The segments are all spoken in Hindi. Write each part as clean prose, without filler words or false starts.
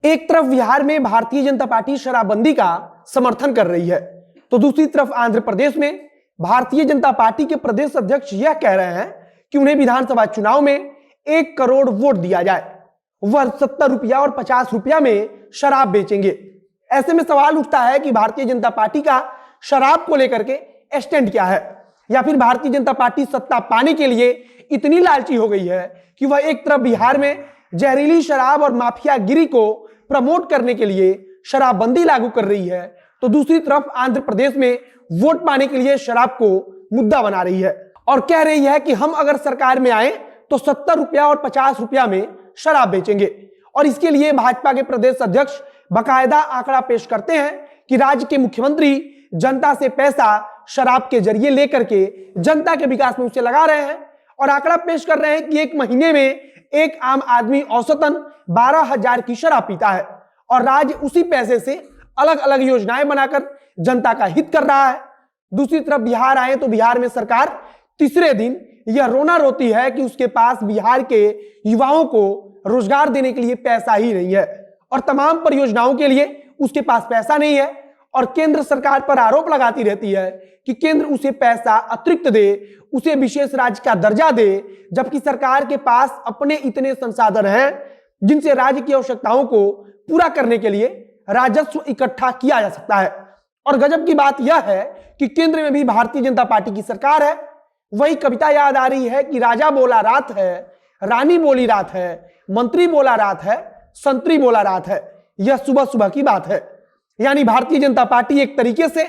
एक तरफ बिहार में भारतीय जनता पार्टी शराबबंदी का समर्थन कर रही है, तो दूसरी तरफ आंध्र प्रदेश में भारतीय जनता पार्टी के प्रदेश अध्यक्ष यह कह रहे हैं कि उन्हें विधानसभा चुनाव में 1 करोड़ वोट दिया जाए, वह 70 रुपया और 50 रुपया में शराब बेचेंगे। ऐसे में सवाल उठता है कि भारतीय जनता पार्टी का शराब को लेकर के स्टैंड क्या है, या फिर भारतीय जनता पार्टी सत्ता पाने के लिए इतनी लालची हो गई है कि वह एक तरफ बिहार में जहरीली शराब और माफियागिरी को प्रमोट करने के लिए शराबबंदी लागू कर रही है, तो दूसरी तरफ आंध्र प्रदेश में वोट पाने के लिए शराब को मुद्दा बना रही है और कह रही है कि हम अगर सरकार में आए तो 70 रुपया और 50 रुपया में शराब बेचेंगे। और इसके लिए भाजपा के प्रदेश अध्यक्ष बाकायदा आंकड़ा पेश करते हैं कि राज्य के मुख्यमंत्री जनता से पैसा शराब के जरिए लेकर के जनता के विकास में उसे लगा रहे हैं और आंकड़ा पेश कर रहे हैं कि एक महीने में एक आम आदमी औसतन 12,000 की शराब पीता है और राज्य उसी पैसे से अलग अलग योजनाएं बनाकर जनता का हित कर रहा है। दूसरी तरफ बिहार आए तो बिहार में सरकार तीसरे दिन यह रोना रोती है कि उसके पास बिहार के युवाओं को रोजगार देने के लिए पैसा ही नहीं है और तमाम परियोजनाओं के लिए उसके पास पैसा नहीं है और केंद्र सरकार पर आरोप लगाती रहती है कि केंद्र उसे पैसा अतिरिक्त दे, उसे विशेष राज्य का दर्जा दे, जबकि सरकार के पास अपने इतने संसाधन हैं जिनसे राज्य की आवश्यकताओं को पूरा करने के लिए राजस्व इकट्ठा किया जा सकता है। और गजब की बात यह है कि केंद्र में भी भारतीय जनता पार्टी की सरकार है। वही कविता याद आ रही है कि राजा बोला रात है, रानी बोली रात है, मंत्री बोला रात है, संतरी बोला रात है, यह सुबह सुबह की बात है। यानी भारतीय जनता पार्टी एक तरीके से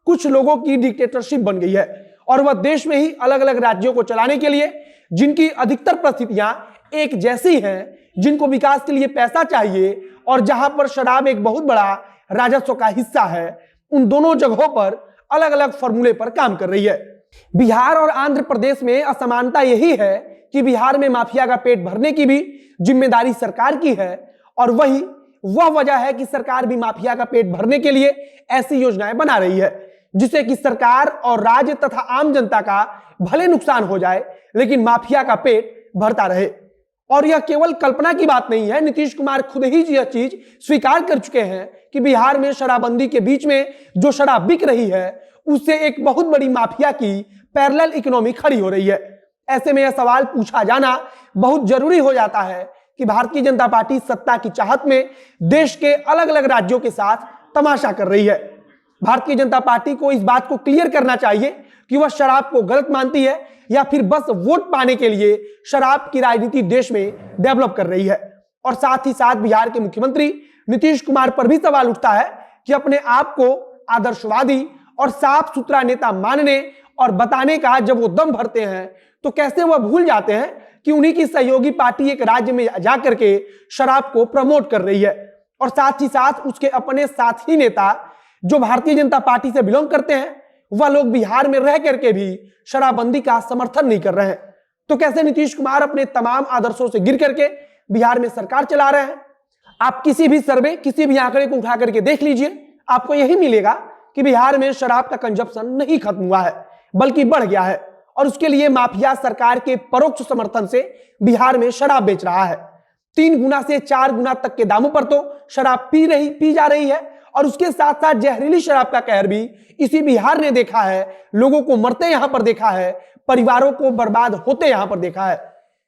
कुछ लोगों की डिक्टेटरशिप बन गई है और वह देश में ही अलग अलग राज्यों को चलाने के लिए जिनकी अधिकतर परिस्थितियां एक जैसी हैं, जिनको विकास के लिए पैसा चाहिए और जहां पर शराब एक बहुत बड़ा राजस्व का हिस्सा है, उन दोनों जगहों पर अलग अलग फॉर्मूले पर काम कर रही है। बिहार और आंध्र प्रदेश में असमानता यही है कि बिहार में माफिया का पेट भरने की भी जिम्मेदारी सरकार की है और वही वह वजह है कि सरकार भी माफिया का पेट भरने के लिए ऐसी योजनाएं बना रही है जिससे कि सरकार और राज्य तथा आम जनता का भले नुकसान हो जाए लेकिन माफिया का पेट भरता रहे। और यह केवल कल्पना की बात नहीं है, नीतीश कुमार खुद ही यह चीज स्वीकार कर चुके हैं कि बिहार में शराबबंदी के बीच में जो शराब बिक रही है उससे एक बहुत बड़ी माफिया की पैरेलल इकोनॉमी खड़ी हो रही है। ऐसे में यह सवाल पूछा जाना बहुत जरूरी हो जाता है कि भारतीय जनता पार्टी सत्ता की चाहत में देश के अलग अलग राज्यों के साथ तमाशा कर रही है। भारतीय जनता पार्टी को इस बात को क्लियर करना चाहिए कि वह शराब को गलत मानती है या फिर बस वोट पाने के लिए शराब की राजनीति देश में डेवलप कर रही है। और साथ ही साथ बिहार के मुख्यमंत्री नीतीश कुमार पर भी सवाल उठता है कि अपने आप को आदर्शवादी और साफ सुथरा नेता मानने और बताने का जब वो दम भरते हैं तो कैसे वह भूल जाते हैं कि उन्हीं की सहयोगी पार्टी एक राज्य में जाकर के शराब को प्रमोट कर रही है और साथ ही साथ उसके अपने साथी नेता जो भारतीय जनता पार्टी से बिलोंग करते हैं वह लोग बिहार में रह करके भी शराबबंदी का समर्थन नहीं कर रहे हैं। तो कैसे नीतीश कुमार अपने तमाम आदर्शों से गिर करके बिहार में सरकार चला रहे हैं? आप किसी भी सर्वे, किसी भी आंकड़े को उठा करके देख लीजिए, आपको यही मिलेगा कि बिहार में शराब का कंजप्शन नहीं खत्म हुआ है बल्कि बढ़ गया है और उसके लिए माफिया सरकार के परोक्ष समर्थन से बिहार में शराब बेच रहा है। 3 गुना से 4 गुना तक के दामों पर तो शराब पी जा रही है और उसके साथ साथ जहरीली शराब का कहर भी इसी बिहार ने देखा है। लोगों को मरते यहां पर देखा है, परिवारों को बर्बाद होते यहां पर देखा है।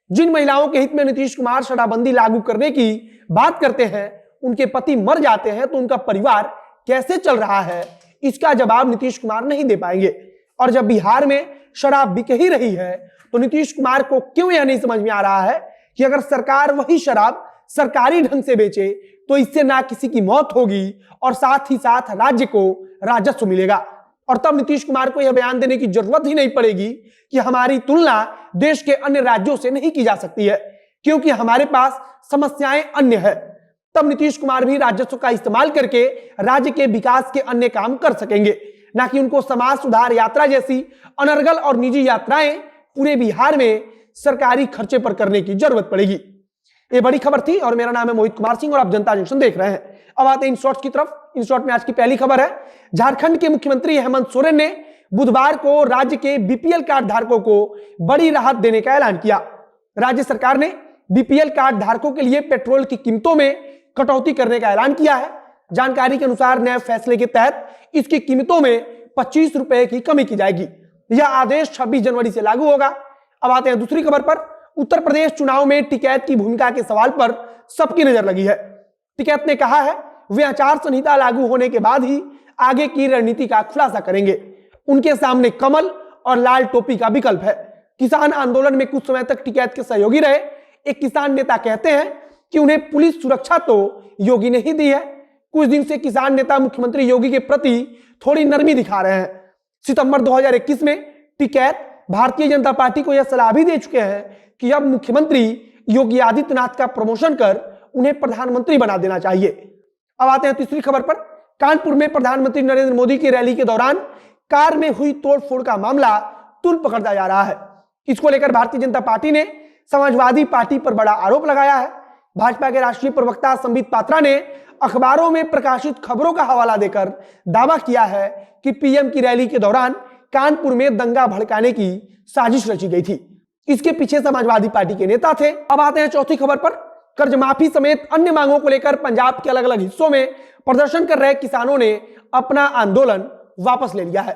जिन महिलाओं के हित में नीतीश कुमार शराबबंदी लागू करने की बात करते हैं उनके पति मर जाते हैं तो उनका परिवार कैसे चल रहा है, इसका जवाब नीतीश कुमार नहीं दे पाएंगे। और जब बिहार में शराब बिक ही रही है तो नीतीश कुमार को क्यों यह नहीं समझ में आ रहा है कि अगर सरकार वही शराब सरकारी ढंग से बेचे तो इससे ना किसी की मौत होगी और साथ ही साथ राज्य को राजस्व मिलेगा। और तब नीतीश कुमार को यह बयान देने की जरूरत ही नहीं पड़ेगी कि हमारी तुलना देश के अन्य राज्यों से नहीं की जा सकती है क्योंकि हमारे पास समस्याएं अन्य है। तब नीतीश कुमार भी राजस्व का इस्तेमाल करके राज्य के विकास के अन्य काम कर सकेंगे, ना कि उनको समाज सुधार यात्रा जैसी अनर्गल और निजी यात्राएं पूरे बिहार में सरकारी खर्चे पर करने की जरूरत पड़ेगी। ये बड़ी खबर थी और मेरा नाम है मोहित कुमार सिंह और आप जनता जंक्शन देख रहे हैं। अब आते हैं इन शॉर्ट्स की तरफ। इन शॉर्ट में आज की पहली खबर है, झारखंड के मुख्यमंत्री हेमंत सोरेन ने बुधवार को राज्य के बीपीएल कार्ड धारकों को बड़ी राहत देने का ऐलान किया। राज्य सरकार ने बीपीएल कार्ड धारकों के लिए पेट्रोल की कीमतों में कटौती करने का ऐलान किया है। जानकारी के अनुसार नए फैसले के तहत इसकी कीमतों में 25 रुपए की कमी की जाएगी। यह आदेश 26 जनवरी से लागू होगा। अब आते हैं दूसरी खबर पर। उत्तर प्रदेश चुनाव में टिकैत की भूमिका के सवाल पर सबकी नजर लगी है। टिकैत ने कहा है वे आचार संहिता लागू होने के बाद ही आगे की रणनीति का खुलासा करेंगे। उनके सामने कमल और लाल टोपी का विकल्प है। किसान आंदोलन में कुछ समय तक टिकैत के सहयोगी रहे एक किसान नेता कहते हैं कि उन्हें पुलिस सुरक्षा तो योगी ने ही दी है। कुछ दिन से किसान नेता मुख्यमंत्री योगी के प्रति थोड़ी नरमी दिखा रहे हैं। सितंबर 2021 में टिकैत भारतीय जनता पार्टी को यह सलाह भी दे चुके हैं कि अब मुख्यमंत्री योगी आदित्यनाथ का प्रमोशन कर उन्हें प्रधानमंत्री बना देना चाहिए। अब आते हैं तीसरी खबर पर। कानपुर में प्रधानमंत्री नरेंद्र मोदी की रैली के दौरान कार में हुई तोड़फोड़ का मामला तुल पकड़ता जा रहा है। इसको लेकर भारतीय जनता पार्टी ने समाजवादी पार्टी पर बड़ा आरोप लगाया है। भाजपा के राष्ट्रीय प्रवक्ता संबित पात्रा ने अखबारों में प्रकाशित खबरों का हवाला देकर दावा किया है कि पीएम की रैली के दौरान कानपुर में दंगा भड़काने की साजिश रची गई थी। इसके पीछे समाजवादी पार्टी के नेता थे। अब आते हैं चौथी खबर पर। कर्ज माफी समेत अन्य मांगों को लेकर पंजाब के अलग अलग हिस्सों में प्रदर्शन कर रहे किसानों ने अपना आंदोलन वापस ले लिया है।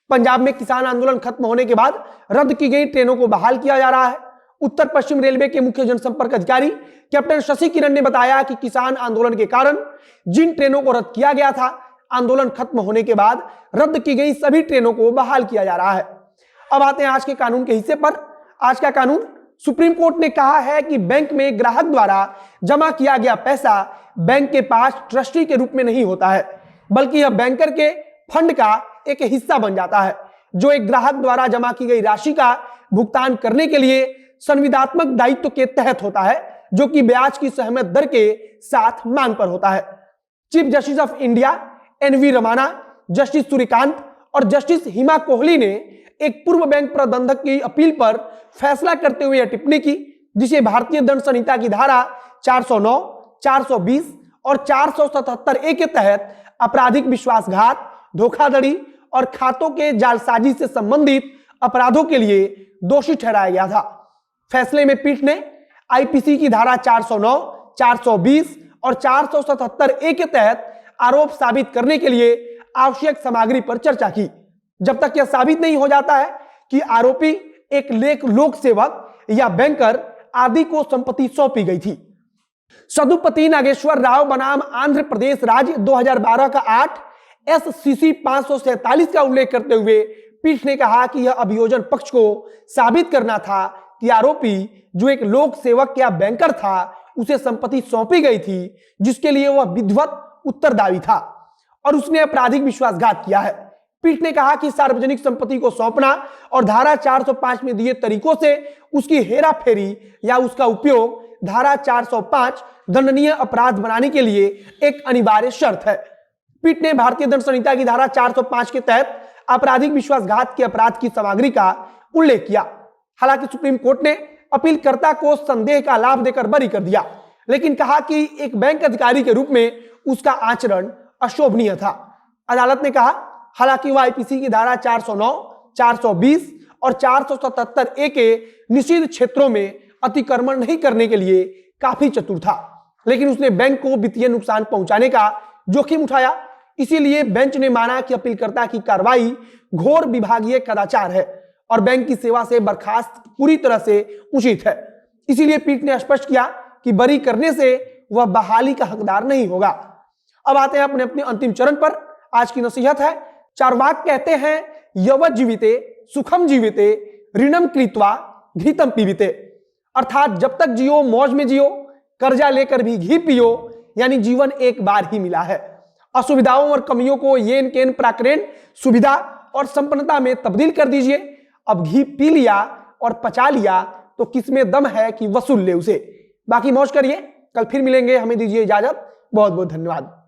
पंजाब में किसान आंदोलन खत्म होने के बाद रद्द की गई ट्रेनों को बहाल किया जा रहा है। उत्तर पश्चिम रेलवे के मुख्य जनसंपर्क अधिकारी कैप्टन शशि किरण ने बताया कि किसान आंदोलन के कारण जिन ट्रेनों को रद्द किया गया था, आंदोलन खत्म होने के बाद रद्द की गई सभी ट्रेनों को बहाल किया जा रहा है। अब आते हैं आज के कानून के हिस्से पर। आज का कानून, सुप्रीम कोर्ट ने कहा है कि बैंक में ग्राहक द्वारा जमा किया गया पैसा बैंक के पास ट्रस्टी के रूप में नहीं होता है, बल्कि यह बैंकर के फंड का एक हिस्सा बन जाता है, जो एक ग्राहक द्वारा जमा की गई राशि का भुगतान करने के लिए संविदात्मक दायित्व के तहत होता है, जो कि ब्याज की सहमत दर के साथ मांग पर होता है। Chief justice of India NV Ramana, justice Suryakant और जस्टिस हिमा कोहली ने एक पूर्व बैंक प्रबंधक की अपील पर फैसला करते हुए यह टिप्पणी की, जिसे भारतीय दंड संहिता की धारा 409, 420 और 477A के तहत आपराधिक विश्वासघात, धोखाधड़ी और खातों के जालसाजी से संबंधित अपराधों के लिए दोषी ठहराया गया था। फैसले में पीठ ने आईपीसी की धारा 409, 420 और 477A के तहत आरोप साबित करने के लिए आवश्यक सामग्री पर चर्चा की, जब तक यह साबित नहीं हो जाता है कि आरोपी एक लोक सेवक या बैंकर आदि को संपत्ति सौंपी गई थी। सदुपति नागेश्वर राव बनाम आंध्र प्रदेश राज्य 2012 का 8 SCC 547 का उल्लेख करते हुए पीठ ने कहा कि यह अभियोजन पक्ष को साबित करना था कि आरोपी जो एक लोक सेवक या बैंकर था, उसे संपत्ति सौंपी गई थी जिसके लिए वह विधिवत उत्तरदायी था और उसने आपराधिक विश्वासघात किया है। पीठ ने कहा कि सार्वजनिक संपत्ति को सौंपना और धारा 405 में दिए तरीकों से उसकी हेराफेरी या उसका उपयोग धारा 405 दंडनीय अपराध बनाने के लिए एक अनिवार्य शर्त है। पीठ ने भारतीय दंड संहिता की धारा 405 के तहत आपराधिक विश्वासघात के अपराध की सामग्री का उल्लेख किया। हालांकि सुप्रीम कोर्ट ने अपीलकर्ता को संदेह का लाभ देकर बरी कर दिया, लेकिन कहा कि एक बैंक अधिकारी के रूप में उसका आचरण अशोभनीय था। अदालत ने कहा हालांकि वह आईपीसी की धारा 409, 420 और 477A के निषिद्ध क्षेत्रों में अतिक्रमण नहीं करने के लिए काफी चतुर था, लेकिन उसने बैंक को वित्तीय नुकसान पहुंचाने का जोखिम उठाया। इसीलिए बेंच ने माना कि अपीलकर्ता की कार्रवाई घोर विभागीय कदाचार है और बैंक की सेवा से बर्खास्त पूरी तरह से उचित है। इसीलिए पीठ ने स्पष्ट किया कि बरी करने से वह बहाली का हकदार नहीं होगा। अब आते हैं अपने अपने अंतिम चरण पर। आज की नसीहत है, चार्वाक कहते हैं यवत जीविते सुखम जीविते ऋणम कृत्वा घृतम पीविते, अर्थात जब तक जियो मौज में जियो, कर्जा लेकर भी घी पियो, यानी जीवन एक बार ही मिला है। असुविधाओं और कमियों को येन केन प्राक्रेन सुविधा और संपन्नता में तब्दील कर दीजिए। अब घी पी लिया और पचा लिया तो किसमें दम है कि वसूल ले उसे। बाकी मौज करिए, कल फिर मिलेंगे। हमें दीजिए इजाजत। बहुत बहुत धन्यवाद।